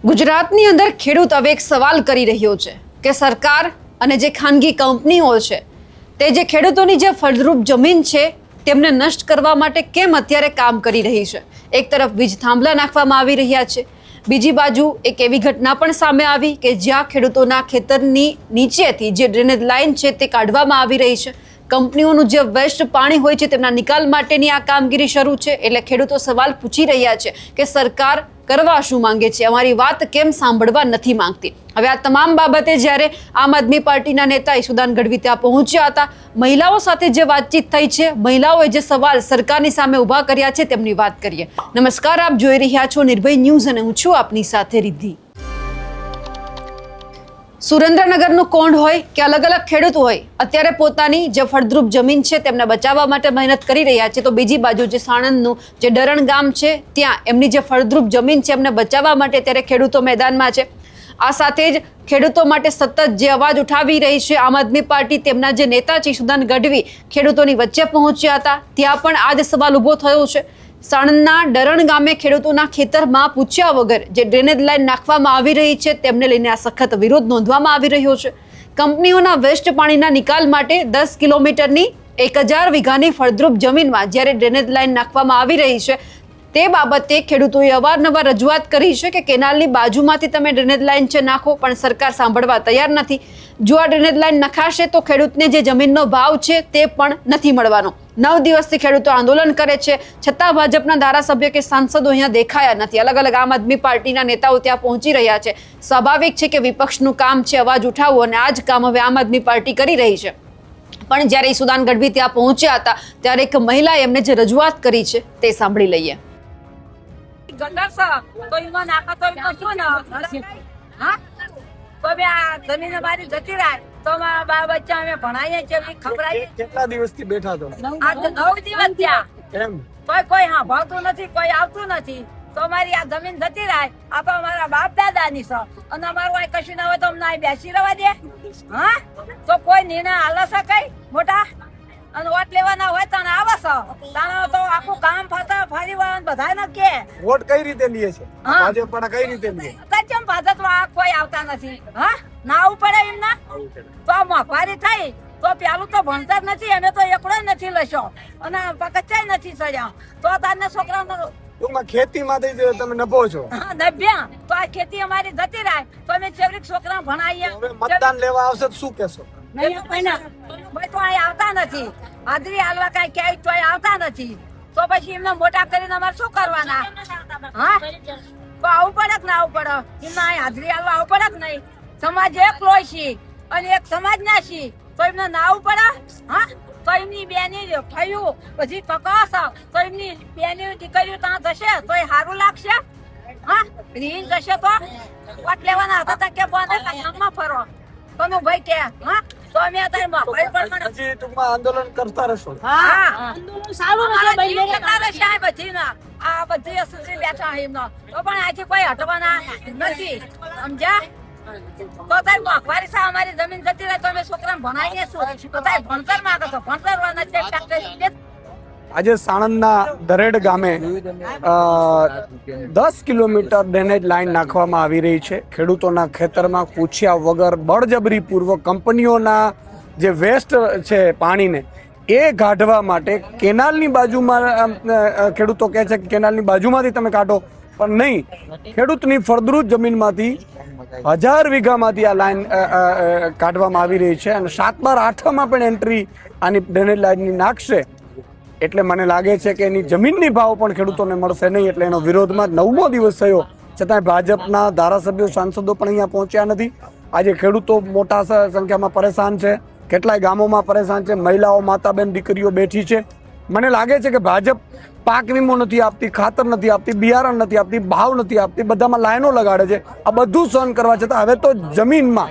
ગુજરાતની અંદર ખેડૂત હવે એક સવાલ કરી રહ્યો છે કે સરકાર અને જે ખાનગી કંપનીઓ છે તે જે ખેડૂતોની જે ફળદ્રુપ જમીન છે તેમને નષ્ટ કરવા માટે કેમ અત્યારે કામ કરી રહી છે। એક તરફ વીજ થાંભલા નાખવામાં આવી રહ્યા છે, બીજી બાજુ એક એવી ઘટના પણ સામે આવી કે જ્યાં ખેડૂતોના ખેતરની નીચેથી જે ડ્રેનેજ લાઇન છે તે કાઢવામાં આવી રહી છે। કંપનીઓનું જે વેસ્ટ પાણી હોય છે તેમના નિકાલ માટેની આ કામગીરી શરૂ છે। એટલે ખેડૂતો સવાલ પૂછી રહ્યા છે કે સરકાર કરવા શું માંગે છે, અમારી વાત કેમ સાંભળવા નથી માંગતી। હવે આ તમામ બાબતે જ્યારે આમ આદમી પાર્ટીના નેતા ઈશુદાન ગઢવી ત્યાં પહોંચ્યા હતા, મહિલાઓ સાથે જે વાતચીત થઈ છે, મહિલાઓએ જે સવાલ સરકારની સામે ઊભા કર્યા છે તેમની વાત કરીએ। નમસ્કાર, આપ જોઈ રહ્યા છો નિર્ભય ન્યૂઝ અને હું છું આપની સાથે રિદ્ધિ। સુરેન્દ્રનગરનું કોંઢ હોય કે અલગ અલગ ખેડૂત હોય, અત્યારે પોતાની જે ફળદ્રુપ જમીન છે તેમને બચાવવા માટે મહેનત કરી રહ્યા છે, તો બીજી બાજુ જે સાણંદનું જે ડરણ ગામ છે ત્યાં એમની જે ફળદ્રુપ જમીન છે એમને બચાવવા માટે અત્યારે ખેડૂતો મેદાનમાં છે। આ સાથે જ ખેડૂતો માટે સતત જે અવાજ ઉઠાવી રહી છે આમ આદમી પાર્ટી, તેમના જે નેતા છે ઈશુદાન ગઢવી ખેડૂતોની વચ્ચે પહોંચ્યા હતા, ત્યાં પણ આ જ સવાલ ઊભો થયો છે। સાણંદના ડરણ ગામે ખેડૂતોના ખેતરમાં પૂછ્યા વગર જે ડ્રેનેજ લાઇન નાખવામાં આવી રહી છે તેમને લઈને આ સખત વિરોધ નોંધવામાં આવી રહ્યો છે। કંપનીઓના વેસ્ટ પાણીના નિકાલ માટે 10 કિલોમીટરની 1000 વીઘાની ફળદ્રુપ જમીનમાં જ્યારે ડ્રેનેજ લાઇન નાખવામાં આવી રહી છે તે બાબતે ખેડૂતોએ અવારનવાર રજૂઆત કરી છે કે કેનાલની બાજુમાંથી તમે ડ્રેનેજ લાઇન છે નાખો, પણ સરકાર સાંભળવા તૈયાર નથી। જો આ ડ્રેનેજ લાઇન નખાશે તો ખેડૂતને જે જમીનનો ભાવ છે તે પણ નથી મળવાનો। 9 દિવસથી ખેડૂતો આંદોલન કરે છે, છતાં ભાજપના ધારાસભ્ય કે સાંસદો અહીંયા દેખાયા નથી। અલગ અલગ આમ આદમી પાર્ટીના નેતાઓ ત્યાં પહોંચી રહ્યા છે। સ્વાભાવિક છે કે વિપક્ષનું કામ છે અવાજ ઉઠાવવું, અને આ જ કામ હવે આમ આદમી પાર્ટી કરી રહી છે। પણ જ્યારે ઈશુદાન ગઢવી ત્યાં પહોંચ્યા હતા ત્યારે એક મહિલાએ એમને જે રજૂઆત કરી છે તે સાંભળી લઈએ। ગટર છે તો એમાં નાખો તો એમાં શું ના હા તો બે આ જમીન મારી જતી રહે તો મારા બા બચ્ચા અમે ભણાઈએ છે ખબરાય। કેટલા દિવસથી બેઠા તો? આ 9 દિવસ થયા એમ કોઈ હા ભાવતું નથી, કોઈ આવતું નથી, તો મારી આ જમીન જતી રહે। આ તો અમારા બાપ દાદાની છે અને અમારું આ કશું ના હોય તો અમને બેસી રહેવા દે? હા તો કોઈ નિર્ણય હાલે છે કઈ મોટા? અને વોટ લેવાના હોય તને આવે છે તાનો તો આખું ગામ ફરતા ફરી વળન બધાને કે વોટ કઈ રીતે લે છે ભાજપ પણ કઈ રીતે લે? કેમ ભાજપમાં કોઈ આવતા નથી? હા ના આવું પડે એમના તો આ મોંઘવારી થઈ તો પેલું તો ભણતર નથી, અમે તો એકડો નથી લશો અને કચ્ચાય નથી ચડ્યા તો તારને છોકરાઓને ટૂંકમાં ખેતીમાંથી જ તમે નભો છો? હા નભ્યા તો આ ખેતી અમારી જતી રહે તો અમે ચેવરીક છોકરા ભણાવીએ। હવે મતદાન લેવા આવશે તો શું કહેશો? ભાઈ તો અહીં આવતા નથી, હાજરી હાલવા કઈ ક્યાંય તો આવતા નથી, તો પછી એમને મોટા કરીને અમારે શું કરવાના? હા તો આવું પડે કે ના આવું પડે? એમને અહીં હાજરી હાલવા આવું પડે કે નહીં? સમાજ એક લોય છે અને એક સમાજ ના છે તો એમને ના આવવું પડે? હા તો એમની બેની થયું પછી કકાશ તો એમની બેની દીકરીઓ ત્યાં જશે તો એ સારું લાગશે? હા રીન જશે તો વોટ લેવાના હતા કે ગામમાં ફરો તમે ભાઈ કે હા તો અમે અત્યારે હજી ટૂંકમાં આંદોલન કરતા રહેશો? હા આંદોલન સારું રહેશે આ બધી ના આ બધી અસુસી બેઠા એમનો તો પણ આજે કોઈ હટવાના નથી, સમજ્યા? તો તારી મોંઘવારી છે અમારી જમીન જતી રહે તો અમે છોકરાને ભણાવીએ શું? તો તારી ભણતર માંગે તો ભણતર નથી। આજે સાણંદના દરેડ ગામે 10 કિલોમીટર ડ્રેનેજ લાઇન નાખવામાં આવી રહી છે। ખેડૂતોના ખેતરમાં પૂછ્યા વગર બળજબરીપૂર્વક કંપનીઓના જે વેસ્ટ છે પાણીને એ કાઢવા માટે કેનાલની બાજુમાં ખેડૂતો કહે છે કે કેનાલની બાજુમાંથી તમે કાઢો, પણ નહીં, ખેડૂતની ફળદ્રુપ જમીનમાંથી 1000 વીઘામાંથી આ લાઈન કાઢવામાં આવી રહી છે અને 7 બાર 8માં પણ એન્ટ્રી આની ડ્રેનેજ લાઇનની નાખશે એટલે મને લાગે છે કે એની જમીનની ભાવ પણ ખેડૂતોને મળશે નહીં। એટલે એનો વિરોધમાં 9મો દિવસ થયો છતાંય ભાજપના ધારાસભ્યો સાંસદો પણ અહીંયા પહોંચ્યા નથી। આજે ખેડૂતો મોટા સંખ્યામાં પરેશાન છે, કેટલાય ગામોમાં પરેશાન છે, મહિલાઓ માતા બેન દીકરીઓ બેઠી છે। મને લાગે છે કે ભાજપ પાક વીમો નથી આપતી, ખાતર નથી આપતી, બિયારણ નથી આપતી, ભાવ નથી આપતી, બધામાં લાઈનો લગાડે છે। આ બધું સહન કરવા છતાં હવે તો જમીનમાં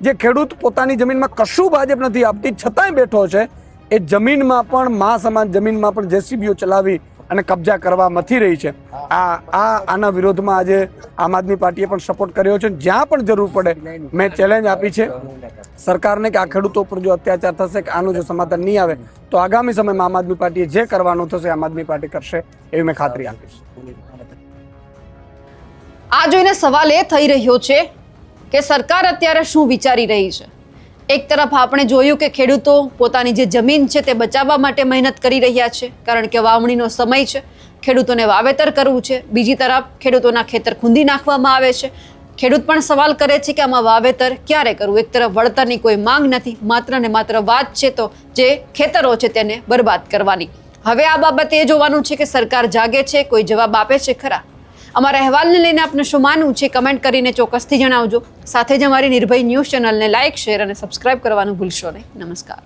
જે ખેડૂત પોતાની જમીનમાં કશું ભાજપ નથી આપતી છતાંય બેઠો છે, એ જમીનમાં પણ મા સમાન જમીનમાં પણ જેસીબીઓ ચલાવી અને કબજા કરવા મથી રહી છે। આના વિરોધમાં આજે આમ આદમી પાર્ટીએ પણ સપોર્ટ કર્યો છે। જ્યાં પણ જરૂર પડે મેં ચેલેન્જ આપી છે સરકારને કે આ ખેડૂતો ઉપર જો અત્યાચાર થશે કે આનું જો સમાધાન નહીં આવે તો આગામી સમયમાં આમ આદમી પાર્ટીએ જે કરવાનું થશે આમ આદમી પાર્ટી કરશે એવી મેં ખાતરી આપીશ। આ જોઈને સવાલ એ થઈ રહ્યો છે કે સરકાર અત્યારે શું વિચારી રહી છે. એક તરફ આપણે જોયું કે ખેડૂતો પોતાની જે જમીન છે તે બચાવવા માટે મહેનત કરી રહ્યા છે, કારણ કે વાવણીનો સમય છે, ખેડૂતોને વાવેતર કરવું છે. બીજી તરફ ખેડૂતોના ખેતર ખૂંદી નાખવામાં આવે છે. ખેડૂત પણ સવાલ કરે છે કે આમાં વાવેતર ક્યારે કરવું. એક તરફ વળતરની કોઈ માંગ નથી, માત્ર ને માત્ર વાત છે તો જે ખેતરો છે તેને બરબાદ કરવાની. હવે આ બાબતે એ જોવાનું છે કે સરકાર જાગે છે, કોઈ જવાબ આપે છે ખરા. અમારા અહેવાલને લઈને આપને શું માનવું છે કમેન્ટ કરીને ચોક્કસથી જણાવજો. સાથે જ અમારી નિર્ભય ન્યૂઝ ચેનલને લાઇક, શેર અને સબસ્ક્રાઇબ કરવાનું ભૂલશો નહીં. નમસ્કાર.